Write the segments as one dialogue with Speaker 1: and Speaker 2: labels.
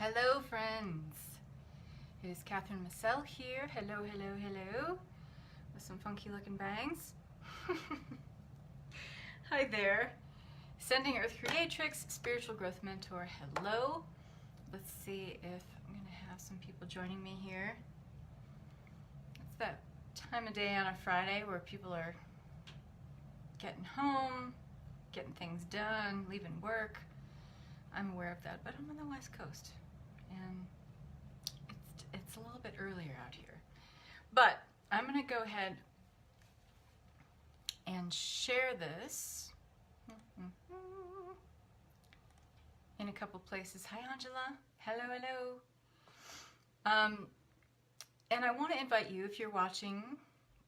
Speaker 1: Hello, friends. It is Catherine Massell here. Hello, hello, hello. With some funky looking bangs. Hi there. Sending Earth Creatrix, Spiritual Growth Mentor. Hello. Let's see if I'm going to have some people joining me here. It's that time of day on a Friday where people are getting home, getting things done, leaving work. I'm aware of that, but I'm on the West Coast, and it's a little bit earlier out here. But I'm going to go ahead and share this in a couple places. Hi, Angela. Hello, hello. And I want to invite you, if you're watching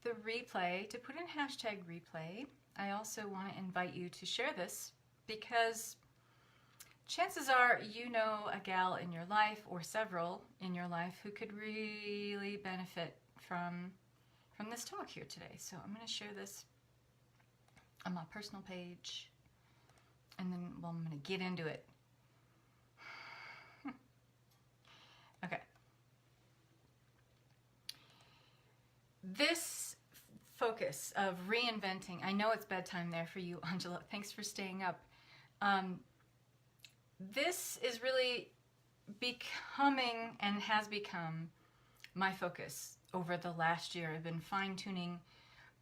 Speaker 1: the replay, to put in hashtag replay. I also want to invite you to share this because chances are you know a gal in your life or several in your life who could really benefit from this talk here today. So I'm going to share this on my personal page, and then I'm going to get into it. Okay. This focus of reinventing, I know it's bedtime there for you, Angela. Thanks for staying up. This is really becoming and has become my focus over the last year. I've been fine-tuning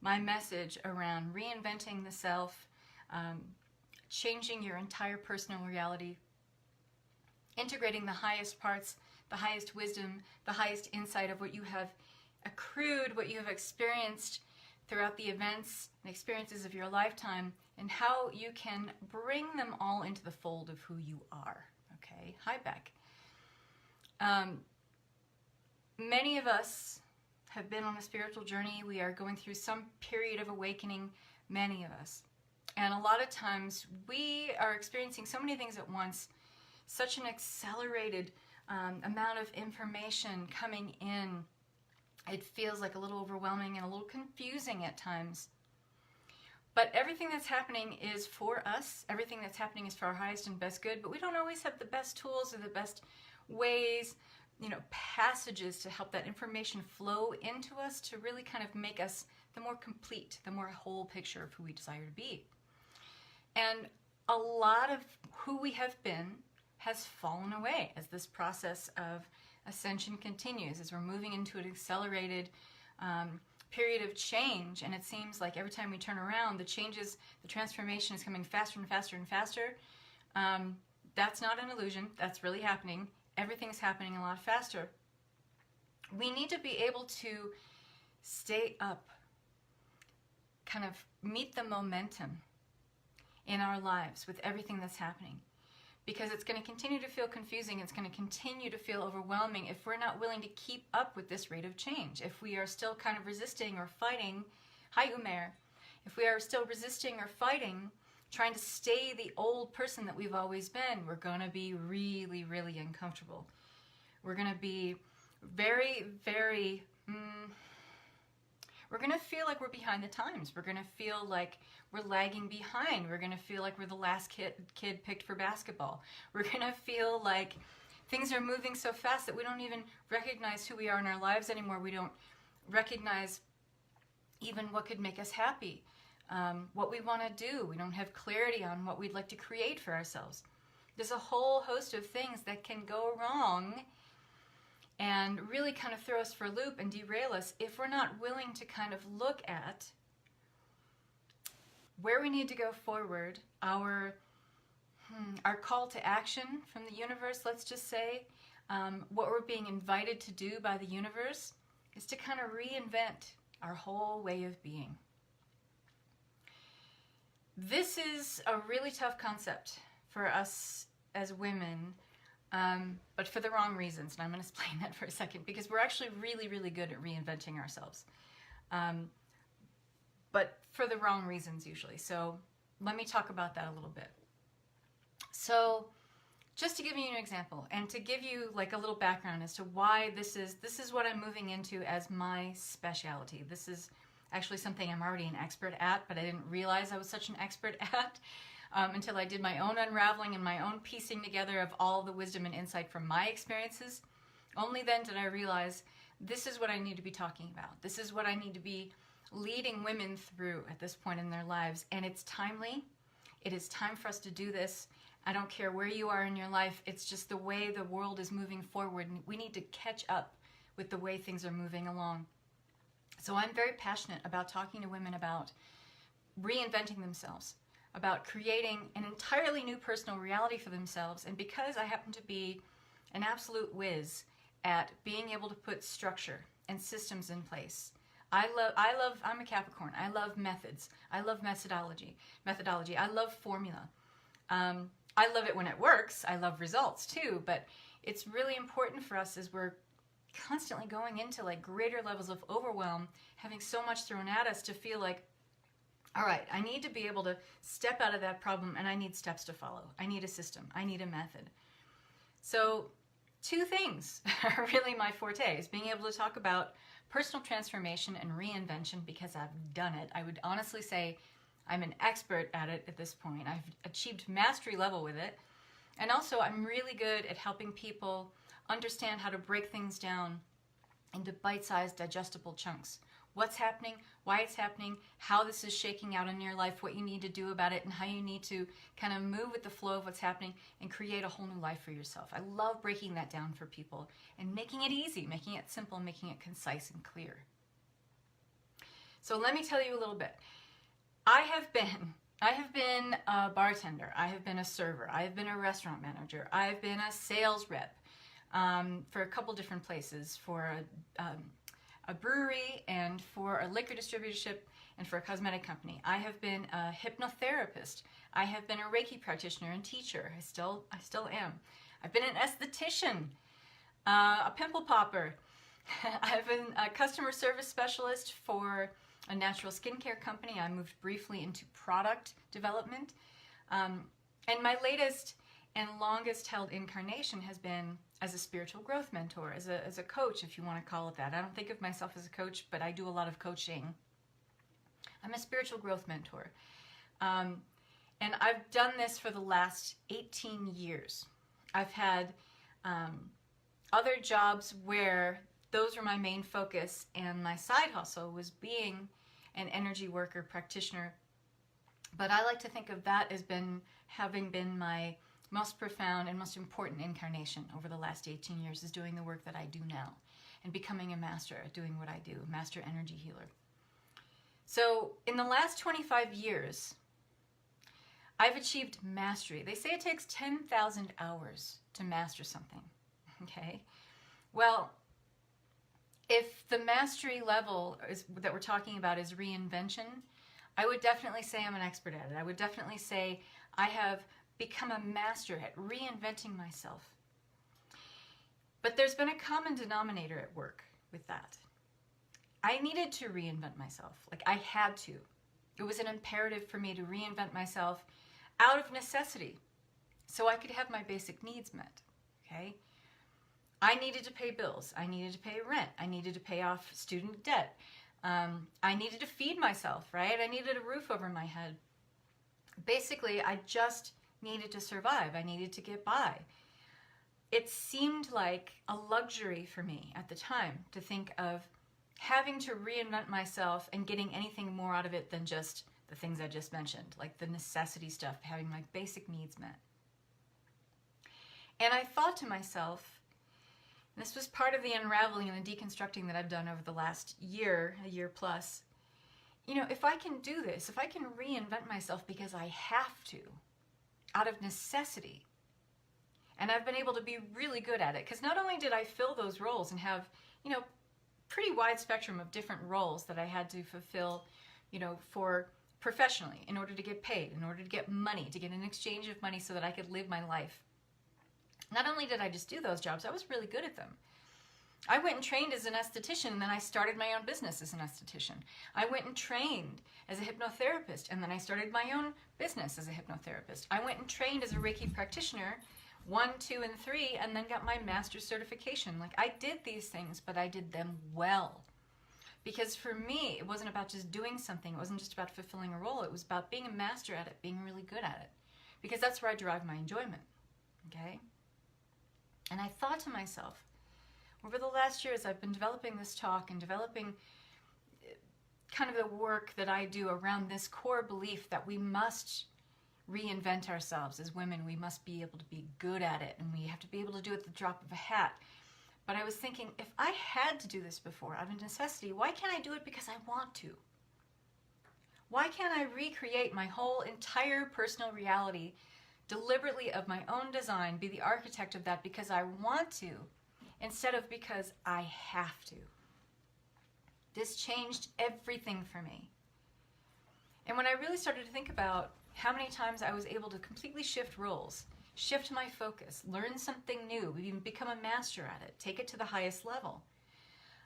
Speaker 1: my message around reinventing the self, changing your entire personal reality, integrating the highest parts, the highest wisdom, the highest insight of what you have accrued, what you have experienced throughout the events and experiences of your lifetime, and how you can bring them all into the fold of who you are. Okay, hi Beck. Many of us have been on a spiritual journey. We are going through some period of awakening, many of us. And a lot of times we are experiencing so many things at once, such an accelerated amount of information coming in. It feels like a little overwhelming and a little confusing at times. But everything that's happening is for us. Everything that's happening is for our highest and best good. But we don't always have the best tools or the best ways, passages to help that information flow into us to really kind of make us the more complete, the more whole picture of who we desire to be. And a lot of who we have been has fallen away as this process of ascension continues, as we're moving into an accelerated period of change. And it seems like every time we turn around, the transformation is coming faster and faster and faster. That's not an illusion. That's really happening. Everything's happening a lot faster. We need to be able to stay up, kind of meet the momentum in our lives with everything that's happening. Because it's going to continue to feel confusing, it's going to continue to feel overwhelming if we're not willing to keep up with this rate of change. If we are still kind of resisting or fighting, hi Umair, if we are still resisting or fighting, trying to stay the old person that we've always been, we're going to be really, really uncomfortable. We're going to be very, very, we're going to feel like we're behind the times. We're going to feel like we're lagging behind. We're going to feel like we're the last kid picked for basketball. We're going to feel like things are moving so fast that we don't even recognize who we are in our lives anymore. We don't recognize even what could make us happy, what we want to do. We don't have clarity on what we'd like to create for ourselves. There's a whole host of things that can go wrong and really kind of throw us for a loop and derail us if we're not willing to kind of look at where we need to go forward, our call to action from the universe, let's just say, what we're being invited to do by the universe is to kind of reinvent our whole way of being. This is a really tough concept for us as women, but for the wrong reasons, and I'm going to explain that for a second, because we're actually really, really good at reinventing ourselves. But for the wrong reasons usually. So let me talk about that a little bit. So just to give you an example and to give you like a little background as to why this is what I'm moving into as my specialty. This is actually something I'm already an expert at, but I didn't realize I was such an expert at. until I did my own unraveling and my own piecing together of all the wisdom and insight from my experiences. Only then did I realize this is what I need to be talking about. This is what I need to be leading women through at this point in their lives. And it's timely. It is time for us to do this. I don't care where you are in your life. It's just the way the world is moving forward. And we need to catch up with the way things are moving along. So I'm very passionate about talking to women about reinventing themselves, about creating an entirely new personal reality for themselves. And because I happen to be an absolute whiz at being able to put structure and systems in place, I'm a Capricorn. I love methods. I love methodology. I love formula. I love it when it works. I love results too, but it's really important for us as we're constantly going into like greater levels of overwhelm, having so much thrown at us, to feel like, all right, I need to be able to step out of that problem, and I need steps to follow. I need a system. I need a method. So 2 things are really my forte, is being able to talk about personal transformation and reinvention, because I've done it. I would honestly say I'm an expert at it at this point. I've achieved mastery level with it. And also I'm really good at helping people understand how to break things down into bite-sized, digestible chunks. What's happening, why it's happening, how this is shaking out in your life, what you need to do about it, and how you need to kind of move with the flow of what's happening and create a whole new life for yourself. I love breaking that down for people and making it easy, making it simple, making it concise and clear. So let me tell you a little bit. I have been a bartender, I have been a server, I have been a restaurant manager, I've been a sales rep for a couple different places, for a brewery and for a liquor distributorship and for a cosmetic company. I have been a hypnotherapist. I have been a Reiki practitioner and teacher. I still am. I've been an esthetician, a pimple popper. I've been a customer service specialist for a natural skincare company. I moved briefly into product development. And my latest and longest held incarnation has been as a spiritual growth mentor, as a coach, if you want to call it that. I don't think of myself as a coach, but I do a lot of coaching. I'm a spiritual growth mentor. And I've done this for the last 18 years. I've had other jobs where those were my main focus, and my side hustle was being an energy worker practitioner. But I like to think of that as having been my most profound and most important incarnation over the last 18 years, is doing the work that I do now and becoming a master at doing what I do, a master energy healer. So in the last 25 years, I've achieved mastery. They say it takes 10,000 hours to master something, okay? Well, if the mastery level that we're talking about is reinvention, I would definitely say I'm an expert at it. I would definitely say I have become a master at reinventing myself. But there's been a common denominator at work with that. I needed to reinvent myself. Like, I had to. It was an imperative for me to reinvent myself out of necessity so I could have my basic needs met, okay? I needed to pay bills. I needed to pay rent. I needed to pay off student debt. I needed to feed myself, right? I needed a roof over my head. Basically, I just needed to survive. I needed to get by. It seemed like a luxury for me at the time to think of having to reinvent myself and getting anything more out of it than just the things I just mentioned, like the necessity stuff, having my basic needs met. And I thought to myself, and this was part of the unraveling and the deconstructing that I've done over the last year, a year plus, you know, if I can do this, if I can reinvent myself because I have to, out of necessity, and I've been able to be really good at it, because not only did I fill those roles and have, you know, pretty wide spectrum of different roles that I had to fulfill, you know, for professionally, in order to get paid, in order to get money, to get an exchange of money so that I could live my life. Not only did I just do those jobs, I was really good at them. I went and trained as an esthetician, and then I started my own business as an esthetician. I went and trained as a hypnotherapist, and then I started my own business as a hypnotherapist. I went and trained as a Reiki practitioner, 1, 2, and 3, and then got my master's certification. Like, I did these things, but I did them well. Because for me, it wasn't about just doing something. It wasn't just about fulfilling a role. It was about being a master at it, being really good at it. because that's where I derive my enjoyment, okay? And I thought to myself, over the last years, I've been developing this talk and developing kind of the work that I do around this core belief that we must reinvent ourselves as women. We must be able to be good at it, and we have to be able to do it at the drop of a hat. But I was thinking, if I had to do this before out of necessity, why can't I do it because I want to? Why can't I recreate my whole entire personal reality deliberately of my own design, be the architect of that because I want to, instead of because I have to? This changed everything for me. And when I really started to think about how many times I was able to completely shift roles, shift my focus, learn something new, even become a master at it, take it to the highest level.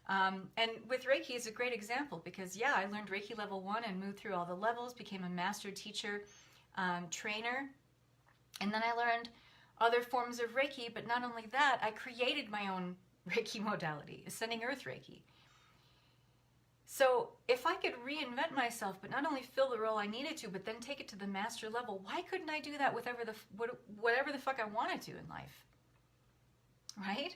Speaker 1: And with Reiki is a great example because, yeah, I learned Reiki level 1 and moved through all the levels, became a master teacher, trainer, and then I learned other forms of Reiki, but not only that, I created my own Reiki modality, Ascending Earth Reiki. So if I could reinvent myself, but not only fill the role I needed to, but then take it to the master level, why couldn't I do that with whatever the fuck I wanted to in life? Right?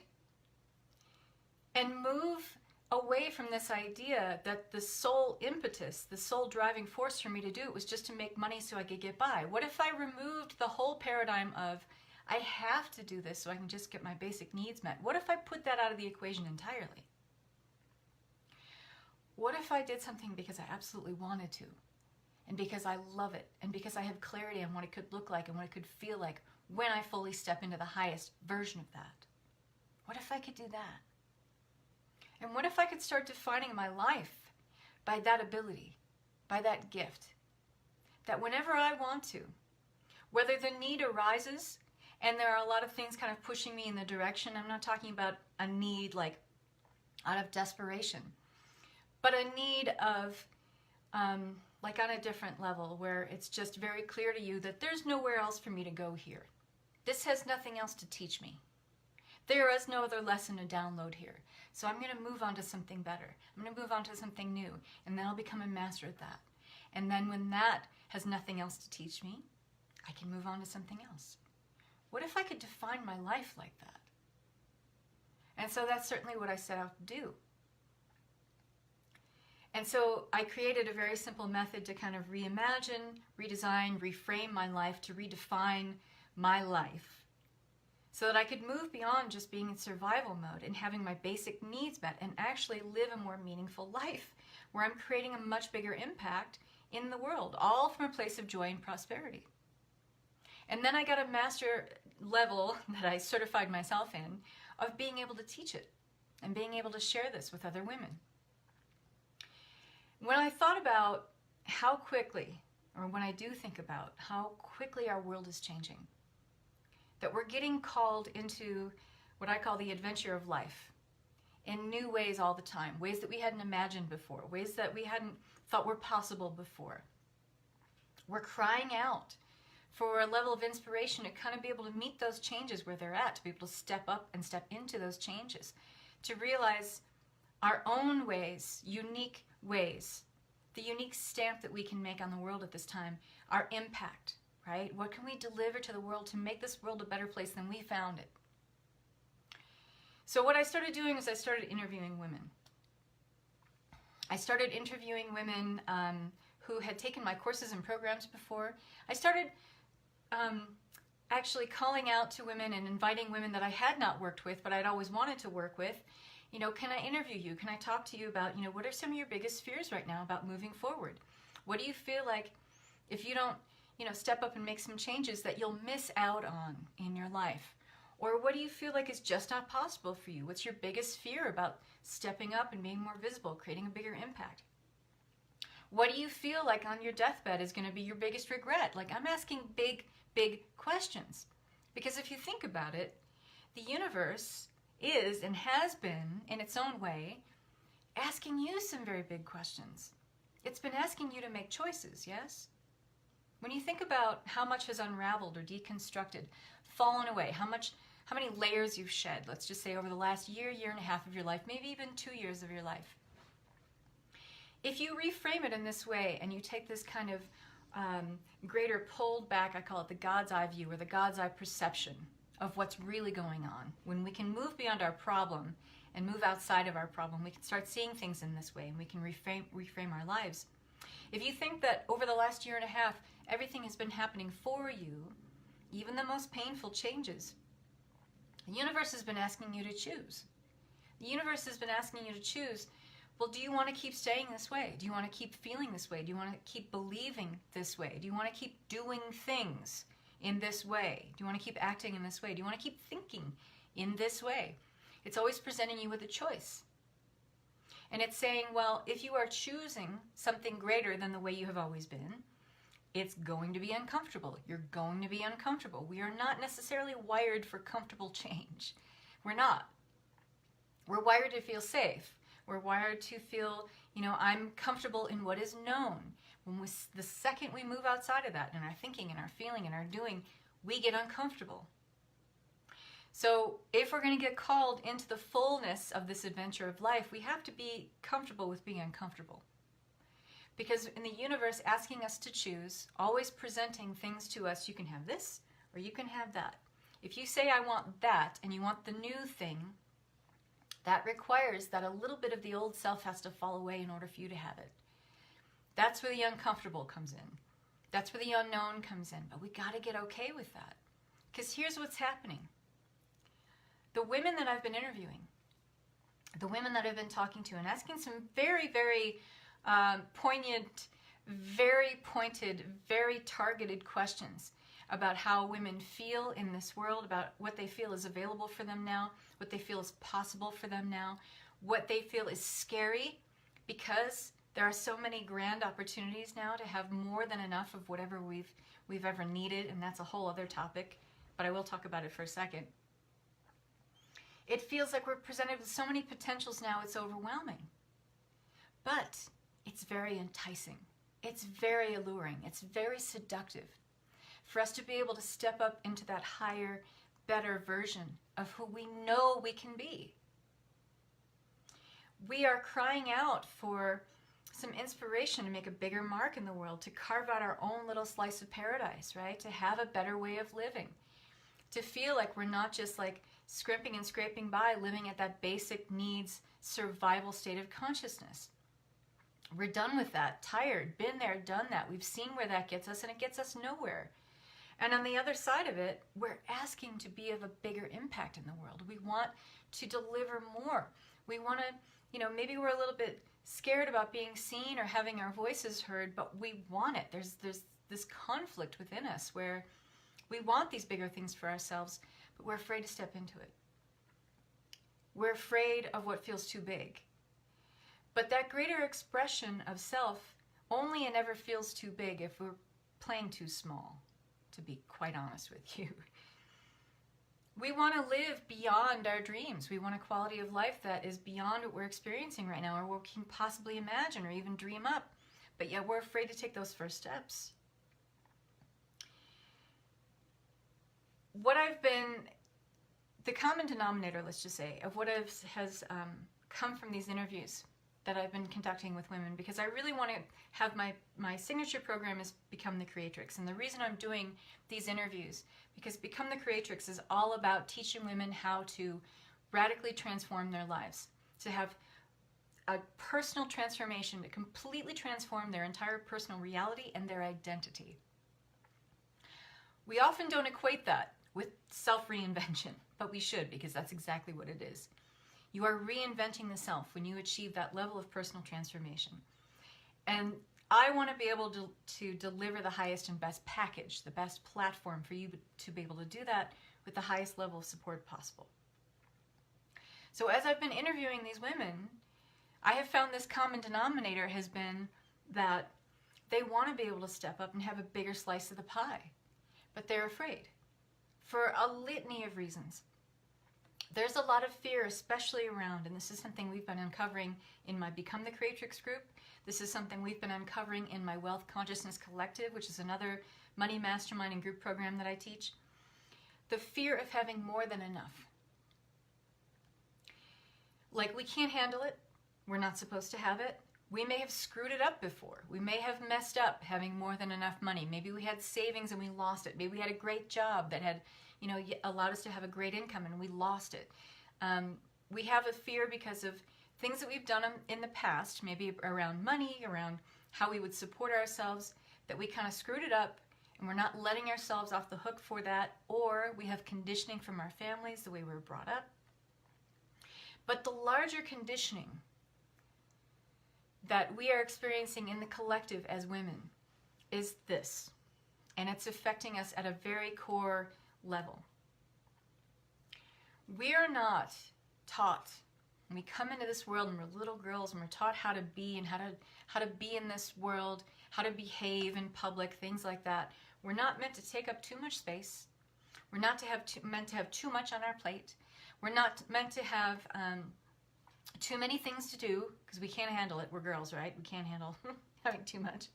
Speaker 1: And move away from this idea that the sole impetus, the sole driving force for me to do it was just to make money so I could get by. What if I removed the whole paradigm of, I have to do this so I can just get my basic needs met? What if I put that out of the equation entirely? What if I did something because I absolutely wanted to, and because I love it, and because I have clarity on what it could look like and what it could feel like when I fully step into the highest version of that? What if I could do that? And what if I could start defining my life by that ability, by that gift? That whenever I want to, whether the need arises, and there are a lot of things kind of pushing me in the direction, I'm not talking about a need like out of desperation, but a need of like on a different level where it's just very clear to you that there's nowhere else for me to go here. This has nothing else to teach me. There is no other lesson to download here. So I'm going to move on to something better. I'm going to move on to something new, and then I'll become a master at that. And then when that has nothing else to teach me, I can move on to something else. What if I could define my life like that? And so that's certainly what I set out to do. And so I created a very simple method to kind of reimagine, redesign, reframe my life, to redefine my life, so that I could move beyond just being in survival mode and having my basic needs met and actually live a more meaningful life where I'm creating a much bigger impact in the world, all from a place of joy and prosperity. And then I got a master level that I certified myself in of being able to teach it and being able to share this with other women. When I thought about how quickly, or when I do think about how quickly our world is changing, that we're getting called into what I call the adventure of life in new ways all the time, ways that we hadn't imagined before, ways that we hadn't thought were possible before. We're crying out for a level of inspiration to kind of be able to meet those changes where they're at, to be able to step up and step into those changes, to realize our own ways, unique ways, the unique stamp that we can make on the world at this time, our impact, right? What can we deliver to the world to make this world a better place than we found it? So what I started doing is I started interviewing women. I started interviewing women who had taken my courses and programs before. I started actually calling out to women and inviting women that I had not worked with, but I'd always wanted to work with. You know, can I interview you? Can I talk to you about, what are some of your biggest fears right now about moving forward? What do you feel like if you don't, step up and make some changes that you'll miss out on in your life? Or what do you feel like is just not possible for you? What's your biggest fear about stepping up and being more visible, creating a bigger impact? What do you feel like on your deathbed is going to be your biggest regret? Like, I'm asking big, big questions. Because if you think about it, the universe is and has been, in its own way, asking you some very big questions. It's been asking you to make choices, yes? When you think about how much has unraveled or deconstructed, fallen away, how many layers you've shed, let's just say over the last year and a half of your life, maybe even 2 years of your life. If you reframe it in this way and you take this kind of greater pulled back, I call it the God's eye view, or the God's eye perception of what's really going on. When we can move beyond our problem and move outside of our problem, we can start seeing things in this way, and we can reframe our lives. If you think that over the last year and a half, everything has been happening for you, even the most painful changes, the universe has been asking you to choose. The universe has been asking you to choose, well, do you want to keep staying this way? Do you want to keep feeling this way? Do you want to keep believing this way? Do you want to keep doing things in this way? Do you want to keep acting in this way? Do you want to keep thinking in this way? It's always presenting you with a choice. And it's saying, well, if you are choosing something greater than the way you have always been, it's going to be uncomfortable. You're going to be uncomfortable. We are not necessarily wired for comfortable change. We're not. We're wired to feel safe. We're wired to feel, I'm comfortable in what is known. The second we move outside of that, in our thinking, in our feeling, in our doing, we get uncomfortable. So if we're going to get called into the fullness of this adventure of life, we have to be comfortable with being uncomfortable. Because in the universe, asking us to choose, always presenting things to us, you can have this or you can have that. If you say, I want that, and you want the new thing, that requires that a little bit of the old self has to fall away in order for you to have it. That's where the uncomfortable comes in. That's where the unknown comes in. But we got to get okay with that. Because here's what's happening. The women that I've been interviewing, the women that I've been talking to and asking some very, very poignant, very pointed, very targeted questions about how women feel in this world, about what they feel is available for them now, what they feel is possible for them now, what they feel is scary because there are so many grand opportunities now to have more than enough of whatever we've ever needed, and that's a whole other topic, but I will talk about it for a second. It feels like we're presented with so many potentials now, it's overwhelming. But it's very enticing. It's very alluring. It's very seductive for us to be able to step up into that higher, better version of who we know we can be. We are crying out for some inspiration to make a bigger mark in the world, to carve out our own little slice of paradise, right? To have a better way of living. To feel like we're not just like scrimping and scraping by, living at that basic needs survival state of consciousness. We're done with that, tired, been there, done that. We've seen where that gets us, and it gets us nowhere. And on the other side of it, we're asking to be of a bigger impact in the world. We want to deliver more. We want to, maybe we're a little bit scared about being seen or having our voices heard, but we want it. There's this conflict within us where we want these bigger things for ourselves, but we're afraid to step into it. We're afraid of what feels too big. But that greater expression of self only and ever feels too big if we're playing too small, to be quite honest with you. We want to live beyond our dreams. We want a quality of life that is beyond what we're experiencing right now, or what we can possibly imagine or even dream up. But yet we're afraid to take those first steps. The common denominator, let's just say, of what has come from these interviews that I've been conducting with women, because I really want to have my signature program is Become the Creatrix. And the reason I'm doing these interviews, because Become the Creatrix is all about teaching women how to radically transform their lives, to have a personal transformation, to completely transform their entire personal reality and their identity. We often don't equate that with self-reinvention, but we should, because that's exactly what it is. You are reinventing the self when you achieve that level of personal transformation. And I want to be able to deliver the highest and best package, the best platform for you to be able to do that with the highest level of support possible. So as I've been interviewing these women, I have found this common denominator has been that they want to be able to step up and have a bigger slice of the pie, but they're afraid for a litany of reasons. There's a lot of fear, especially around, and this is something we've been uncovering in my Become the Creatrix group. This is something we've been uncovering in my Wealth Consciousness Collective, which is another money mastermind and group program that I teach. The fear of having more than enough. Like we can't handle it. We're not supposed to have it. We may have screwed it up before. We may have messed up having more than enough money. Maybe we had savings and we lost it. Maybe we had a great job that had, allowed us to have a great income and we lost it. We have a fear because of things that we've done in the past, maybe around money, around how we would support ourselves, that we kind of screwed it up and we're not letting ourselves off the hook for that, or we have conditioning from our families, the way we were brought up. But the larger conditioning that we are experiencing in the collective as women is this, and it's affecting us at a very core level. We are not taught, when we come into this world and we're little girls and we're taught how to be and how to be in this world, how to behave in public, things like that. We're not meant to take up too much space. We're not meant to have too much on our plate. We're not meant to have too many things to do, because we can't handle it. We're girls, right? We can't handle having too much.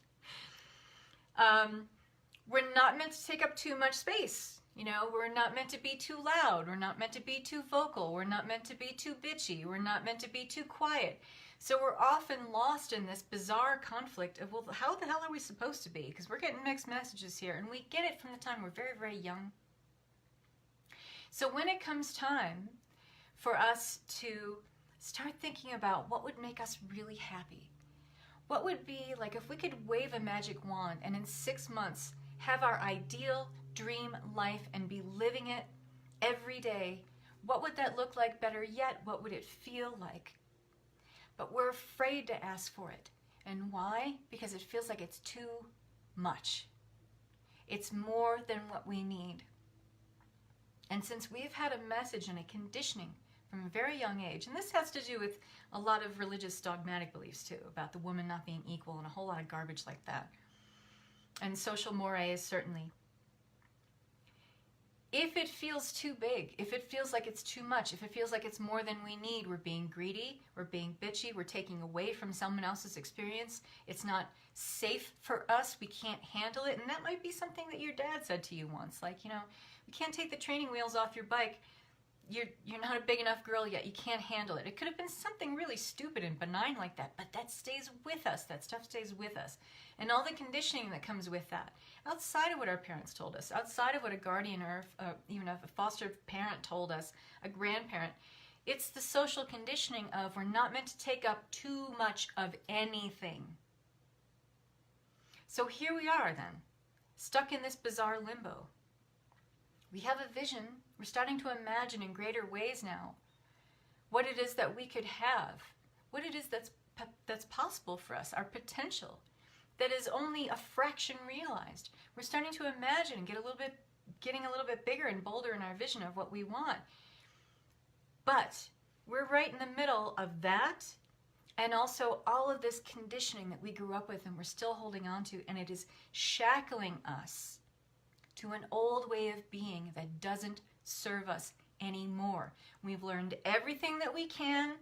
Speaker 1: We're not meant to take up too much space. We're not meant to be too loud. We're not meant to be too vocal. We're not meant to be too bitchy. We're not meant to be too quiet. So we're often lost in this bizarre conflict of, well, how the hell are we supposed to be? Because we're getting mixed messages here, and we get it from the time we're very, very young. So when it comes time for us to start thinking about what would make us really happy, what would be like if we could wave a magic wand and in 6 months have our ideal dream life and be living it every day, what would that look like? Better yet, what would it feel like? But we're afraid to ask for it. And why? Because it feels like it's too much. It's more than what we need. And since we've had a message and a conditioning from a very young age, and this has to do with a lot of religious dogmatic beliefs too, about the woman not being equal and a whole lot of garbage like that. And social mores, certainly. If it feels too big, if it feels like it's too much, if it feels like it's more than we need, we're being greedy, we're being bitchy, we're taking away from someone else's experience, it's not safe for us, we can't handle it. And that might be something that your dad said to you once, like, we can't take the training wheels off your bike. You're not a big enough girl yet. You can't handle it. It could have been something really stupid and benign like that, but that stays with us. That stuff stays with us. And all the conditioning that comes with that, outside of what our parents told us, outside of what a guardian or even a foster parent told us, a grandparent, it's the social conditioning of we're not meant to take up too much of anything. So here we are then, stuck in this bizarre limbo. We have a vision. We're starting to imagine in greater ways now what it is that we could have, what it is that's possible for us, our potential that is only a fraction realized. We're starting to imagine and getting a little bit bigger and bolder in our vision of what we want. But we're right in the middle of that and also all of this conditioning that we grew up with and we're still holding on to, and it is shackling us to an old way of being that doesn't serve us anymore. We've learned everything that we can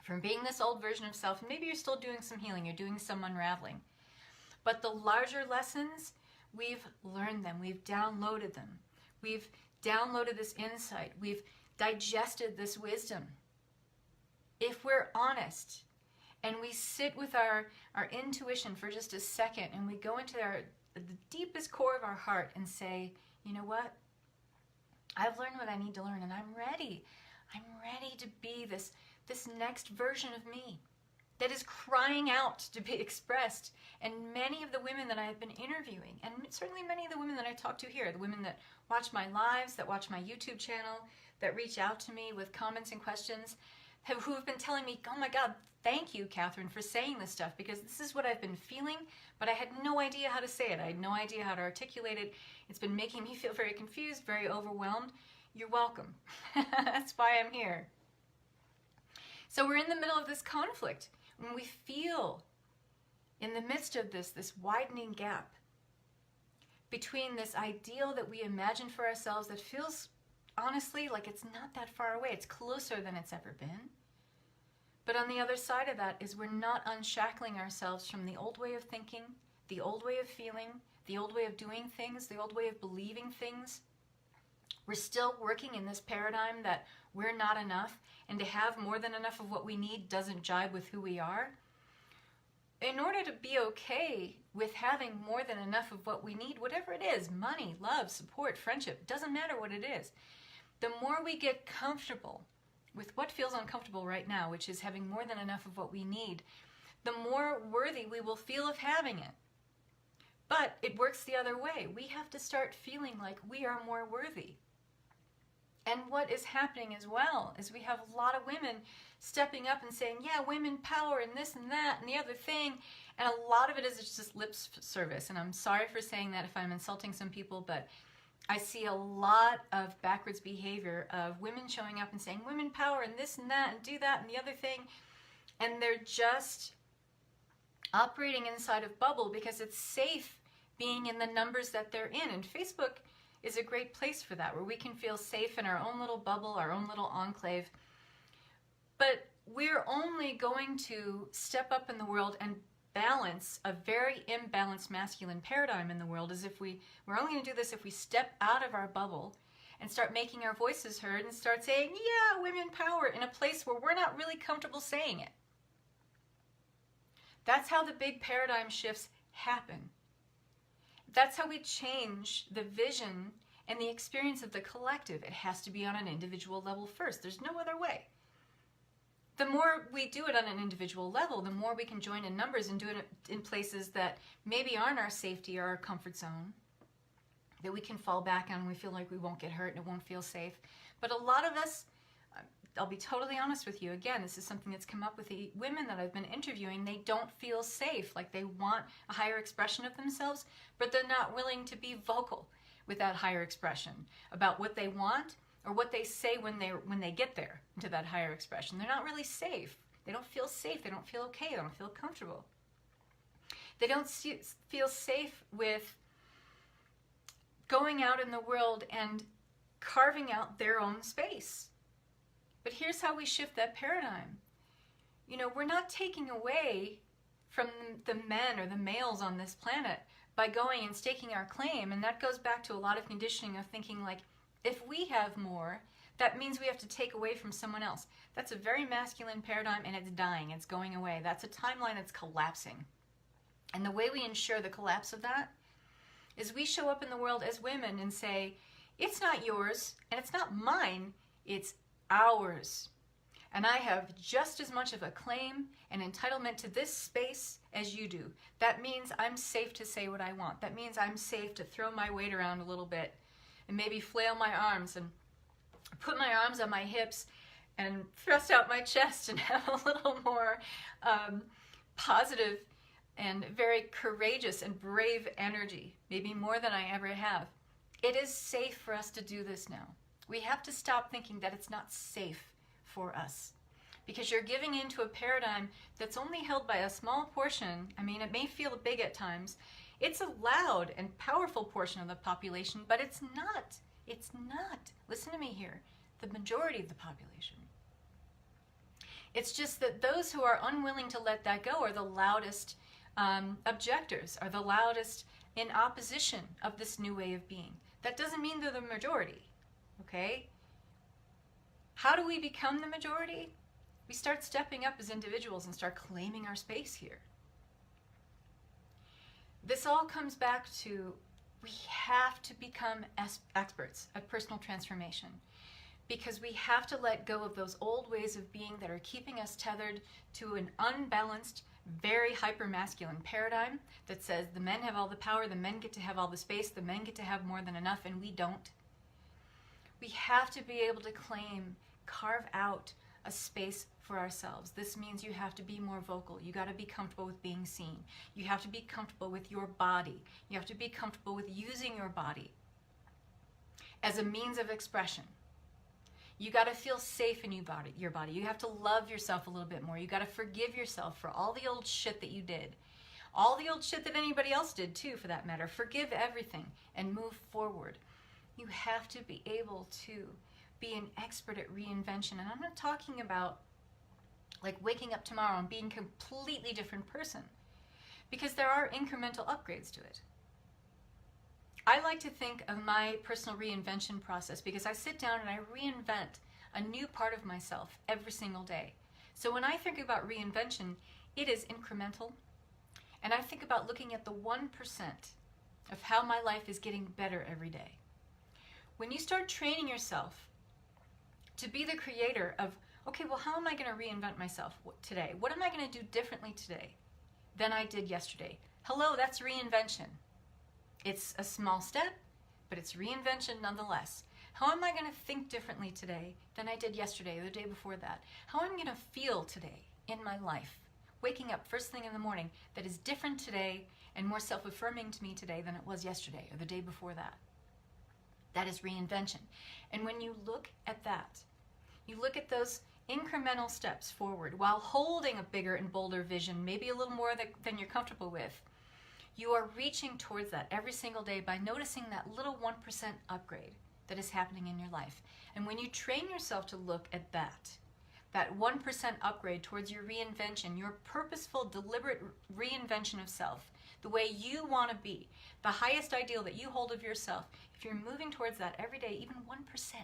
Speaker 1: from being this old version of self. Maybe you're still doing some healing, you're doing some unraveling. But the larger lessons, we've learned them, we've downloaded them. We've downloaded this insight, we've digested this wisdom. If we're honest and we sit with our intuition for just a second and we go into the deepest core of our heart and say, you know what? I've learned what I need to learn and I'm ready. I'm ready to be this next version of me that is crying out to be expressed. And many of the women that I have been interviewing, and certainly many of the women that I talk to here, the women that watch my lives, that watch my YouTube channel, that reach out to me with comments and questions, who have been telling me, oh my God, thank you, Catherine, for saying this stuff, because this is what I've been feeling, but I had no idea how to say it. I had no idea how to articulate it. It's been making me feel very confused, very overwhelmed. You're welcome. That's why I'm here. So we're in the middle of this conflict. When we feel in the midst of this widening gap between this ideal that we imagine for ourselves that feels honestly like it's not that far away. It's closer than it's ever been. But on the other side of that is we're not unshackling ourselves from the old way of thinking, the old way of feeling, the old way of doing things, the old way of believing things. We're still working in this paradigm that we're not enough, and to have more than enough of what we need doesn't jibe with who we are. in order to be okay with having more than enough of what we need, whatever it is, money, love, support, friendship, doesn't matter what it is, the more we get comfortable with what feels uncomfortable right now, which is having more than enough of what we need, the more worthy we will feel of having it. But it works the other way. We have to start feeling like we are more worthy. And what is happening as well is we have a lot of women stepping up and saying, yeah, women power and this and that and the other thing. And a lot of it is just lip service. And I'm sorry for saying that if I'm insulting some people, but I see a lot of backwards behavior of women showing up and saying, women power and this and that and do that and the other thing. And they're just operating inside of bubble because it's safe being in the numbers that they're in. And Facebook is a great place for that, where we can feel safe in our own little bubble, our own little enclave. But we're only going to step up in the world and balance a very imbalanced masculine paradigm in the world, as if we're only going to do this if we step out of our bubble and start making our voices heard and start saying, yeah, women power, in a place where we're not really comfortable saying it. That's how the big paradigm shifts happen. That's how we change the vision and the experience of the collective. It has to be on an individual level first. There's no other way. The more we do it on an individual level, the more we can join in numbers and do it in places that maybe aren't our safety or our comfort zone, that we can fall back on when we feel like we won't get hurt and it won't feel safe. But a lot of us, I'll be totally honest with you, again, this is something that's come up with the women that I've been interviewing. They don't feel safe, like they want a higher expression of themselves, but they're not willing to be vocal with that higher expression about what they want or what they say when they get there to that higher expression. They're not really safe. They don't feel safe. They don't feel okay. They don't feel comfortable. They don't feel safe with going out in the world and carving out their own space. But here's how we shift that paradigm. You know, we're not taking away from the men or the males on this planet by going and staking our claim. And that goes back to a lot of conditioning of thinking like, if we have more, that means we have to take away from someone else. That's a very masculine paradigm, and it's dying. It's going away. That's a timeline that's collapsing. And the way we ensure the collapse of that is we show up in the world as women and say, it's not yours and it's not mine, it's ours. And I have just as much of a claim and entitlement to this space as you do. That means I'm safe to say what I want. That means I'm safe to throw my weight around a little bit and maybe flail my arms and put my arms on my hips and thrust out my chest and have a little more positive and very courageous and brave energy, maybe more than I ever have. It is safe for us to do this now. We have to stop thinking that it's not safe for us, because you're giving into a paradigm that's only held by a small portion. I mean, it may feel big at times. It's a loud and powerful portion of the population, but it's not. It's not. Listen to me here. The majority of the population. It's just that those who are unwilling to let that go are the loudest objectors, are the loudest in opposition of this new way of being. That doesn't mean they're the majority. Okay? How do we become the majority? We start stepping up as individuals and start claiming our space here. This all comes back to, we have to become experts at personal transformation, because we have to let go of those old ways of being that are keeping us tethered to an unbalanced, very hyper-masculine paradigm that says the men have all the power, the men get to have all the space, the men get to have more than enough, and we don't. We have to be able to claim, carve out a space for ourselves. This means you have to be more vocal. You got to be comfortable with being seen. You have to be comfortable with your body. You have to be comfortable with using your body as a means of expression. You got to feel safe in your body. You have to love yourself a little bit more. You got to forgive yourself for all the old shit that you did. All the old shit that anybody else did too, for that matter. Forgive everything and move forward. You have to be able to be an expert at reinvention. And I'm not talking about like waking up tomorrow and being a completely different person, because there are incremental upgrades to it. I like to think of my personal reinvention process because I sit down and I reinvent a new part of myself every single day. So when I think about reinvention, it is incremental, and I think about looking at the 1% of how my life is getting better every day. When you start training yourself to be the creator of, okay, well, how am I going to reinvent myself today? What am I going to do differently today than I did yesterday? Hello, that's reinvention. It's a small step, but it's reinvention nonetheless. How am I going to think differently today than I did yesterday or the day before that? How am I going to feel today in my life, waking up first thing in the morning, that is different today and more self-affirming to me today than it was yesterday or the day before that? That is reinvention. And when you look at that, you look at those incremental steps forward while holding a bigger and bolder vision, maybe a little more than you're comfortable with. You are reaching towards that every single day by noticing that little 1% upgrade that is happening in your life. And when you train yourself to look at that 1% upgrade towards your reinvention, your purposeful, deliberate reinvention of self, the way you want to be, the highest ideal that you hold of yourself, if you're moving towards that every day, even 1%,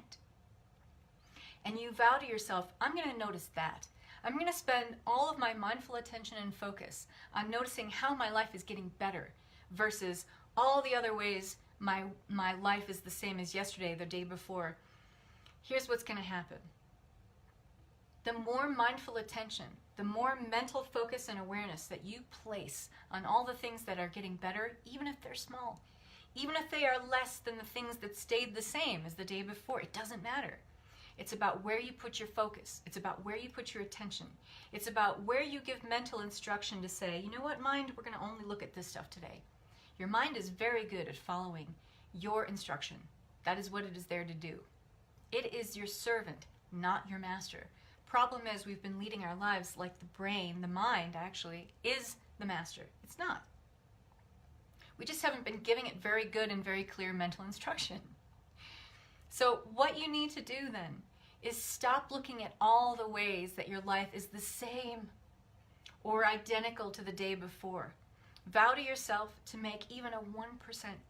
Speaker 1: and you vow to yourself, I'm going to notice that. I'm going to spend all of my mindful attention and focus on noticing how my life is getting better versus all the other ways my life is the same as yesterday, the day before. Here's what's going to happen. The more mindful attention, the more mental focus and awareness that you place on all the things that are getting better, even if they're small, even if they are less than the things that stayed the same as the day before, it doesn't matter. It's about where you put your focus. It's about where you put your attention. It's about where you give mental instruction to say, you know what, mind, we're going to only look at this stuff today. Your mind is very good at following your instruction. That is what it is there to do. It is your servant, not your master. Problem is, we've been leading our lives like the brain, the mind actually, is the master. It's not. We just haven't been giving it very good and very clear mental instruction. So what you need to do then is stop looking at all the ways that your life is the same or identical to the day before. Vow to yourself to make even a 1%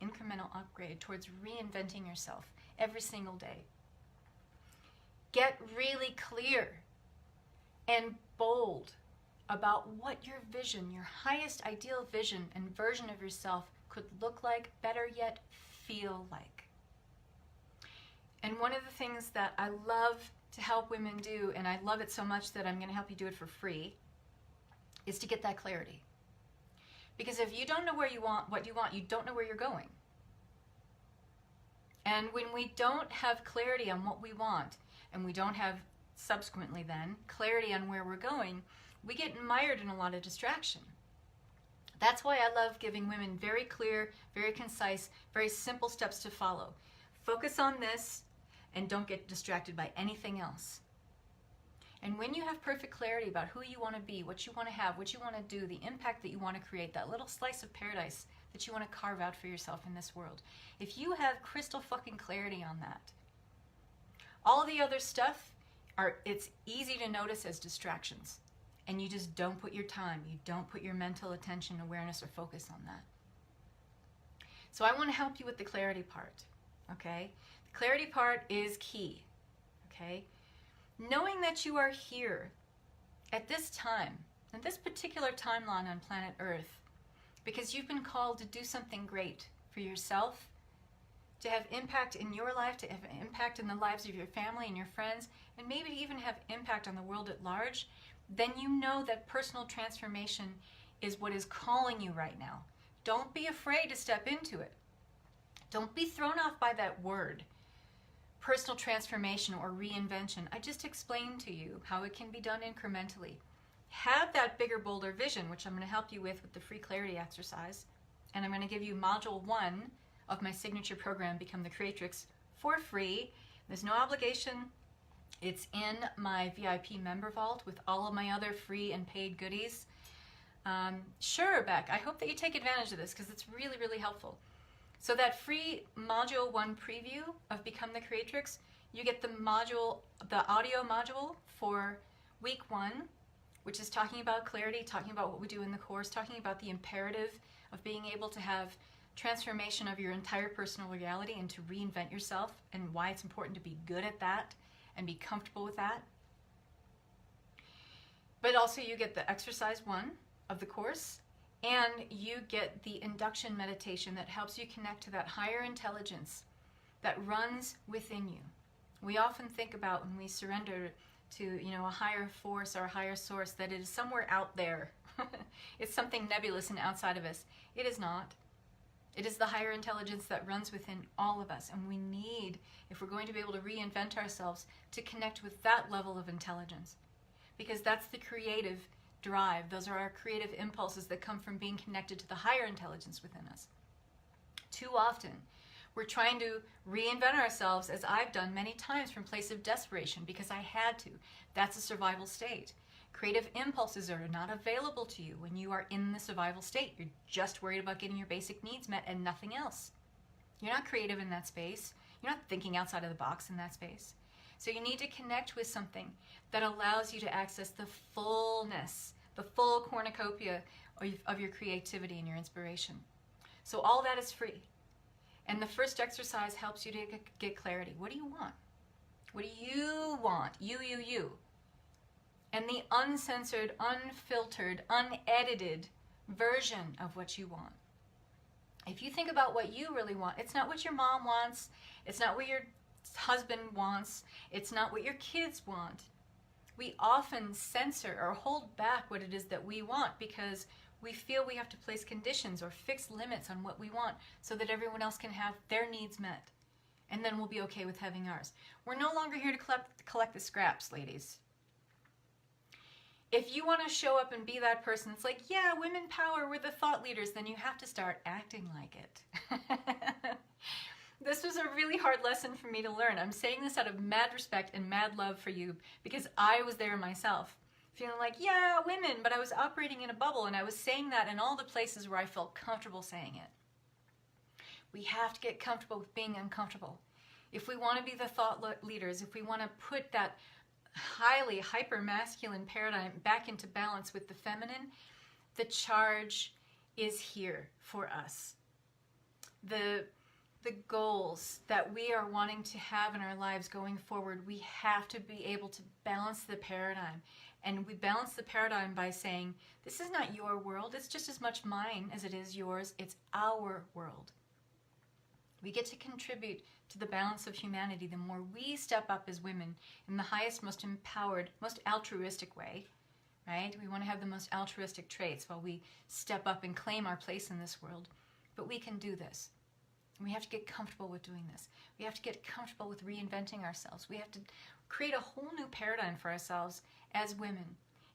Speaker 1: incremental upgrade towards reinventing yourself every single day. Get really clear and bold about what your vision, your highest ideal vision and version of yourself could look like, better yet, feel like. And one of the things that I love to help women do, and I love it so much that I'm going to help you do it for free, is to get that clarity. Because if you don't know where you want, what you want, you don't know where you're going. And when we don't have clarity on what we want, and we don't have subsequently then clarity on where we're going, we get mired in a lot of distraction. That's why I love giving women very clear, very concise, very simple steps to follow. Focus on this and don't get distracted by anything else. And when you have perfect clarity about who you want to be, what you want to have, what you want to do, the impact that you want to create, that little slice of paradise that you want to carve out for yourself in this world, if you have crystal fucking clarity on that, all the other stuff, it's easy to notice as distractions. And you just don't put your time, you don't put your mental attention, awareness, or focus on that. So I want to help you with the clarity part, okay? The clarity part is key, okay? Knowing that you are here at this time, at this particular timeline on planet Earth, because you've been called to do something great for yourself, to have impact in your life, to have impact in the lives of your family and your friends, and maybe to even have impact on the world at large, then you know that personal transformation is what is calling you right now. Don't be afraid to step into it. Don't be thrown off by that word, personal transformation or reinvention. I just explained to you how it can be done incrementally. Have that bigger, bolder vision, which I'm going to help you with the free clarity exercise. And I'm going to give you module 1 of my signature program, Become the Creatrix, for free. There's no obligation. It's in my VIP member vault with all of my other free and paid goodies. Sure, Beck, I hope that you take advantage of this because it's really, really helpful. So that free module 1 preview of Become the Creatrix, you get the audio module for week 1, which is talking about clarity, talking about what we do in the course, talking about the imperative of being able to have transformation of your entire personal reality and to reinvent yourself and why it's important to be good at that and be comfortable with that. But also you get the exercise 1 of the course And you get the induction meditation that helps you connect to that higher intelligence that runs within you. We often think about when we surrender to, a higher force or a higher source, that it is somewhere out there. It's something nebulous and outside of us. It is not. It is the higher intelligence that runs within all of us. And we need, if we're going to be able to reinvent ourselves, to connect with that level of intelligence. Because that's the creative drive. Those are our creative impulses that come from being connected to the higher intelligence within us. Too often, we're trying to reinvent ourselves, as I've done many times, from a place of desperation because I had to. That's a survival state. Creative impulses are not available to you when you are in the survival state. You're just worried about getting your basic needs met and nothing else. You're not creative in that space. You're not thinking outside of the box in that space. So you need to connect with something that allows you to access the fullness, the full cornucopia of your creativity and your inspiration. So all that is free. And the first exercise helps you to get clarity. What do you want? What do you want? You. And the uncensored, unfiltered, unedited version of what you want. If you think about what you really want, it's not what your mom wants. It's not what your husband wants. It's not what your kids want. We often censor or hold back what it is that we want because we feel we have to place conditions or fix limits on what we want so that everyone else can have their needs met. And then we'll be okay with having ours. We're no longer here to collect the scraps, ladies. If you want to show up and be that person, it's like, yeah, women power, we're the thought leaders, then you have to start acting like it. This was a really hard lesson for me to learn. I'm saying this out of mad respect and mad love for you because I was there myself. Feeling like, yeah, women, but I was operating in a bubble and I was saying that in all the places where I felt comfortable saying it. We have to get comfortable with being uncomfortable. If we want to be the thought leaders, if we want to put that highly hyper-masculine paradigm back into balance with the feminine, the charge is here for us. The goals that we are wanting to have in our lives going forward, we have to be able to balance the paradigm. And we balance the paradigm by saying, this is not your world, it's just as much mine as it is yours, it's our world. We get to contribute to the balance of humanity the more we step up as women in the highest, most empowered, most altruistic way, right? We want to have the most altruistic traits while we step up and claim our place in this world. But we can do this. We have to get comfortable with doing this. We have to get comfortable with reinventing ourselves. We have to create a whole new paradigm for ourselves as women.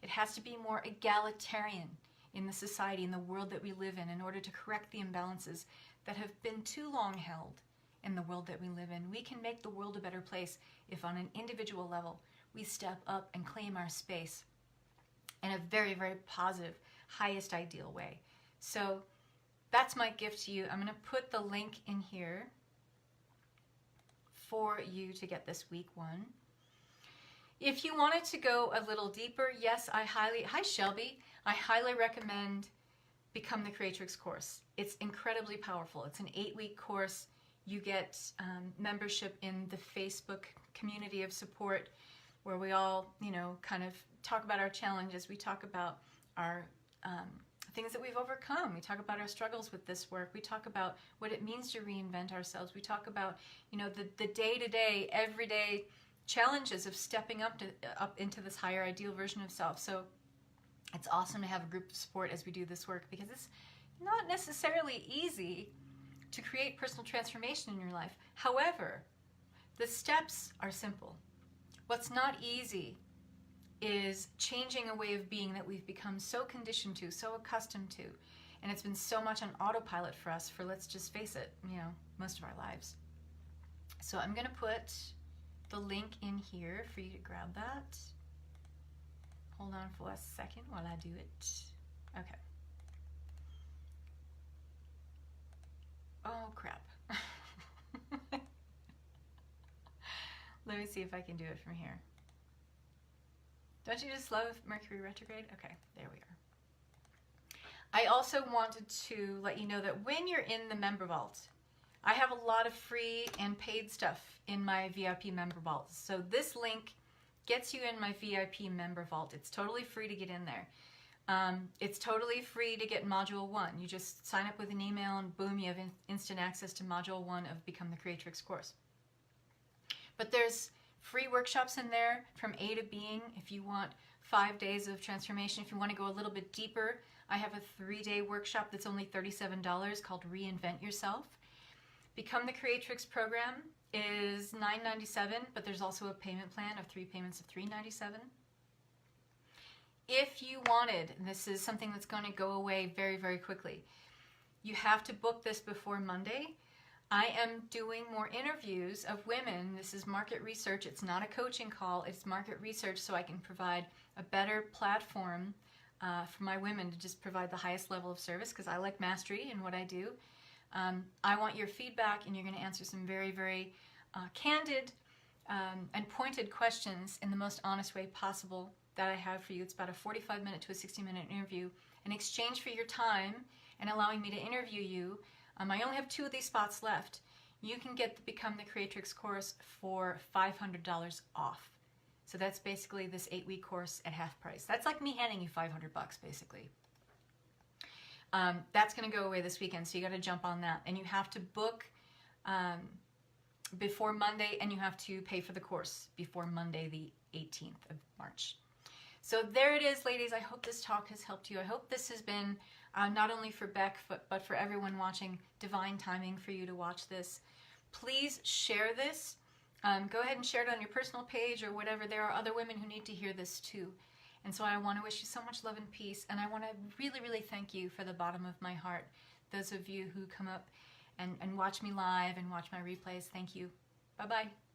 Speaker 1: It has to be more egalitarian in the society, in the world that we live in order to correct the imbalances that have been too long held in the world that we live in. We can make the world a better place if on an individual level we step up and claim our space in a very, very positive, highest ideal way. So that's my gift to you. I'm going to put the link in here for you to get this week one. If you wanted to go a little deeper, yes, hi Shelby, I highly recommend Become the Creatrix course. It's incredibly powerful. It's an 8-week course. You get membership in the Facebook community of support where we all, kind of talk about our challenges. We talk about our things that we've overcome. We talk about our struggles with this work. We talk about what it means to reinvent ourselves. We talk about, the day-to-day, everyday challenges of stepping up into this higher ideal version of self. So it's awesome to have a group of support as we do this work because it's not necessarily easy to create personal transformation in your life. However, the steps are simple. What's not easy is changing a way of being that we've become so conditioned to, so accustomed to, and it's been so much on autopilot for us for, let's just face it, most of our lives. So I'm going to put the link in here for you to grab that. Hold on for a second while I do it. Okay. Oh, crap. Let me see if I can do it from here. Don't you just love Mercury retrograde? Okay, there we are. I also wanted to let you know that when you're in the member vault, I have a lot of free and paid stuff in my VIP member vault. So this link gets you in my VIP member vault. It's totally free to get in there. It's totally free to get Module 1. You just sign up with an email and boom, you have instant access to Module 1 of Become the Creatrix course. But there's free workshops in there from A to Being if you want 5 days of transformation. If you want to go a little bit deeper, I have a 3-day workshop that's only $37 called Reinvent Yourself. Become the Creatrix program is $9.97, but there's also a payment plan of 3 payments of $3.97. If you wanted, and this is something that's going to go away very, very quickly, you have to book this before Monday. I am doing more interviews of women. This is market research. It's not a coaching call. It's market research so I can provide a better platform for my women to just provide the highest level of service, because I like mastery in what I do. I want your feedback, and you're going to answer some very, very candid and pointed questions in the most honest way possible that I have for you. It's about a 45-minute to a 60-minute interview. In exchange for your time and allowing me to interview you, I only have 2 of these spots left. You can get the Become the Creatrix course for $500 off. So that's basically this 8-week course at half price. That's like me handing you $500 basically. That's going to go away this weekend, so you got to jump on that. And you have to book before Monday, and you have to pay for the course before Monday the 18th of March. So there it is, ladies. I hope this talk has helped you. I hope this has been not only for Beck, but for everyone watching, divine timing for you to watch this. Please share this. Go ahead and share it on your personal page or whatever. There are other women who need to hear this too. And so I want to wish you so much love and peace. And I want to really, really thank you for the bottom of my heart. Those of you who come up and watch me live and watch my replays, thank you. Bye-bye.